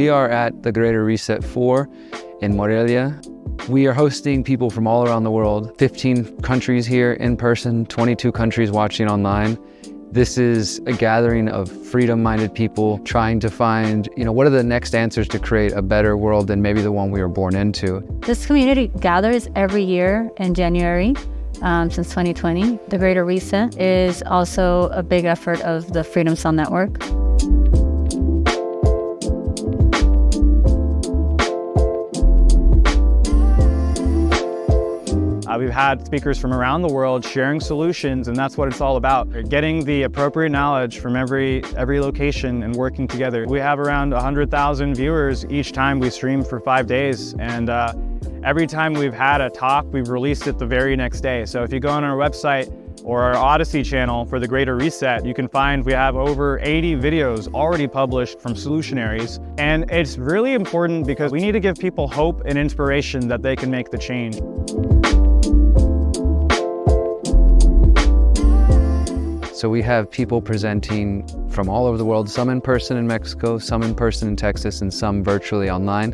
We are at the Greater Reset 4 in Morelia. We are hosting people from all around the world, 15 countries here in person, 22 countries watching online. This is a gathering of freedom-minded people trying to find, what are the next answers to create a better world than maybe the one we were born into. This community gathers every year in January since 2020. The Greater Reset is also a big effort of the Freedom Cell Network. We've had speakers from around the world sharing solutions, and that's what it's all about. Getting the appropriate knowledge from every location and working together. We have around 100,000 viewers each time we stream for 5 days, and every time we've had a talk, we've released it the very next day. So if you go on our website or our Odyssey channel for the Greater Reset, you can find we have over 80 videos already published from solutionaries. And it's really important because we need to give people hope and inspiration that they can make the change. So we have people presenting from all over the world, some in person in Mexico, some in person in Texas, and some virtually online.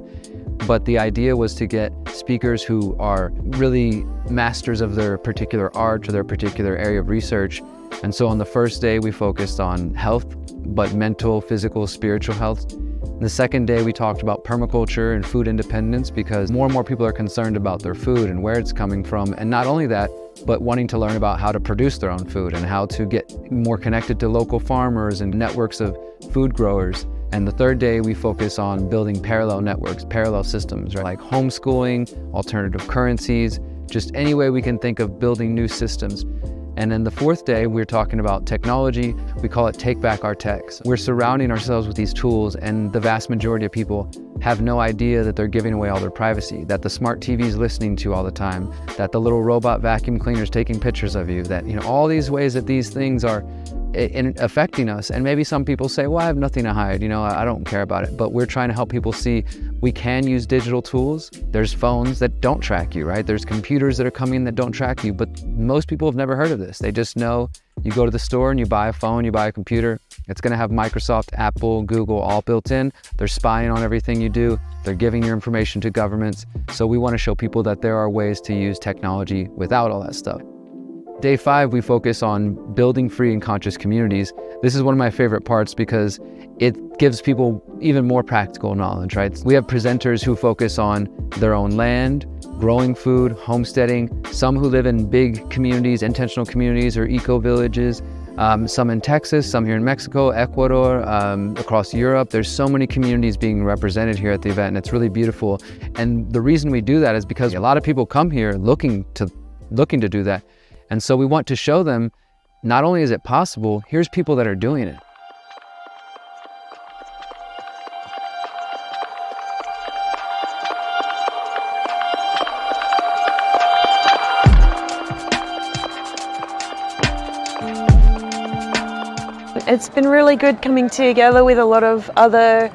But the idea was to get speakers who are really masters of their particular art or their particular area of research. And so on the first day, we focused on health, but mental, physical, spiritual health. The second day, we talked about permaculture and food independence because more and more people are concerned about their food and where it's coming from. And not only that, but wanting to learn about how to produce their own food and how to get more connected to local farmers and networks of food growers. And the third day, we focus on building parallel networks, parallel systems, right? Like homeschooling, alternative currencies, just any way we can think of building new systems. And then the fourth day, we're talking about technology. We call it Take Back Our Techs. We're surrounding ourselves with these tools, and the vast majority of people have no idea that they're giving away all their privacy, that the smart TV is listening to all the time, that the little robot vacuum cleaner is taking pictures of you, that all these ways that these things are affecting us. And maybe some people say, well, I have nothing to hide, I don't care about it. But we're trying to help people see we can use digital tools. There's phones that don't track you, right? There's computers that are coming that don't track you, but most people have never heard of this. They just know you go to the store and you buy a phone, you buy a computer. It's gonna have Microsoft, Apple, Google all built in. They're spying on everything you do. They're giving your information to governments. So we wanna show people that there are ways to use technology without all that stuff. Day 5, we focus on building free and conscious communities. This is one of my favorite parts because it gives people even more practical knowledge, right? We have presenters who focus on their own land, growing food, homesteading, some who live in big communities, intentional communities or eco-villages, some in Texas, some here in Mexico, Ecuador, across Europe. There's so many communities being represented here at the event, and it's really beautiful. And the reason we do that is because a lot of people come here looking to do that. And so we want to show them, not only is it possible, here's people that are doing it. It's been really good coming together with a lot of other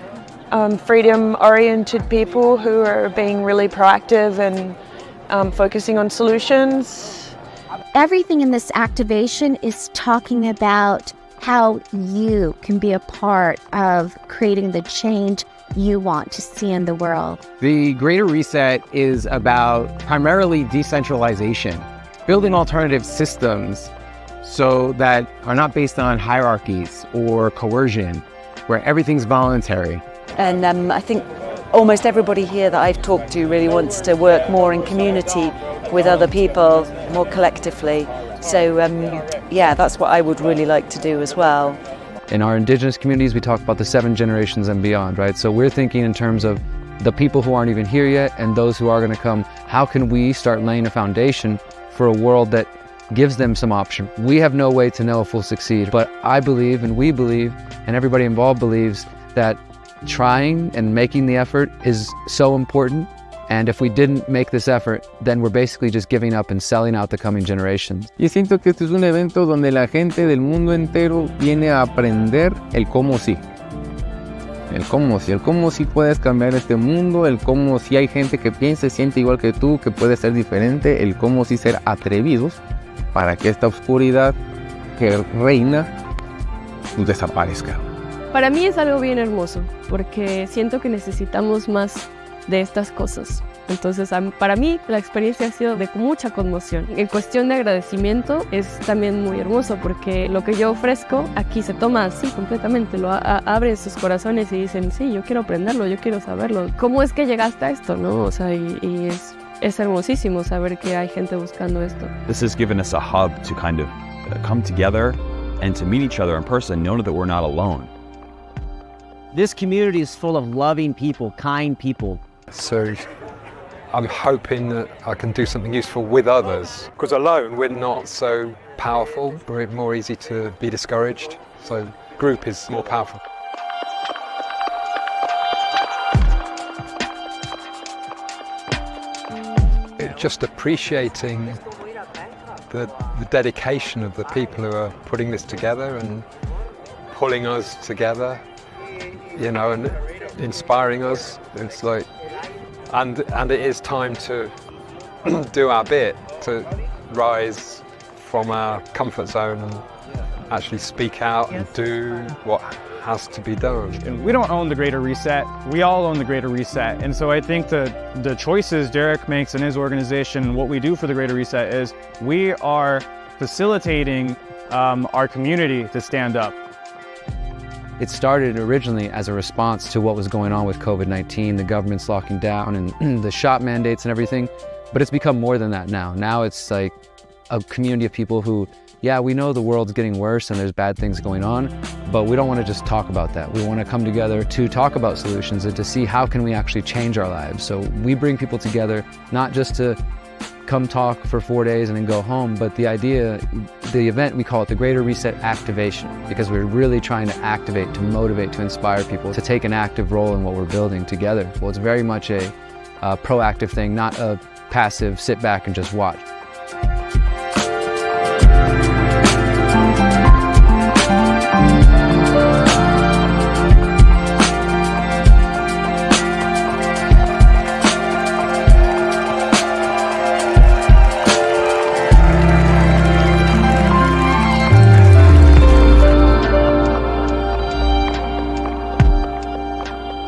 freedom-oriented people who are being really proactive and focusing on solutions. Everything in this activation is talking about how you can be a part of creating the change you want to see in the world. The Greater Reset is about primarily decentralization, building alternative systems so that are not based on hierarchies or coercion, where everything's voluntary. And I think almost everybody here that I've talked to really wants to work more in community with other people, more collectively. So yeah, that's what I would really like to do as well. In our indigenous communities, we talk about the 7 generations and beyond, right? So we're thinking in terms of the people who aren't even here yet and those who are gonna come. How can we start laying a foundation for a world that gives them some option? We have no way to know if we'll succeed, but I believe, and we believe, and everybody involved believes that trying and making the effort is so important. And if we didn't make this effort, then we're basically just giving up and selling out the coming generations. Y siento que este es un evento donde la gente del mundo entero viene a aprender el cómo sí. El cómo sí puedes cambiar este mundo, el cómo sí hay gente que piensa y siente igual que tú, que puede ser diferente, el cómo sí ser atrevidos para que esta oscuridad que reina desaparezca. Para mí es algo bien hermoso, porque siento que necesitamos más de estas cosas. Entonces, para mí la experiencia ha sido de mucha conmoción. En cuestión de agradecimiento es también muy hermoso, porque lo que yo ofrezco aquí se toma así completamente, abren sus corazones y dicen, sí, yo quiero aprenderlo, yo quiero saberlo. ¿Cómo es que llegaste a esto, no? O sea, y es hermosísimo saber que hay gente buscando esto. This has given us a hub to kind of come together and to meet each other in person, know that we're not alone. This community is full of loving people, kind people. So I'm hoping that I can do something useful with others, because alone we're not so powerful. We're more easy to be discouraged. So group is more powerful. Just appreciating the dedication of the people who are putting this together and pulling us together, you know, and inspiring us. It's like, and it is time to do our bit, to rise from our comfort zone and actually speak out and do what has to be done. And we don't own the Greater Reset, we all own the Greater Reset. And so I think the choices Derek makes in his organization, what we do for the Greater Reset is we are facilitating our community to stand up. It started originally as a response to what was going on with COVID-19, the government's locking down and the shop mandates and everything, but it's become more than that now. Now it's like a community of people who, yeah, we know the world's getting worse and there's bad things going on, but we don't want to just talk about that. We want to come together to talk about solutions and to see how can we actually change our lives. So we bring people together, not just to come talk for 4 days and then go home, but the idea, the event, we call it the Greater Reset Activation, because we're really trying to activate, to motivate, to inspire people to take an active role in what we're building together. Well, it's very much a proactive thing, not a passive sit back and just watch.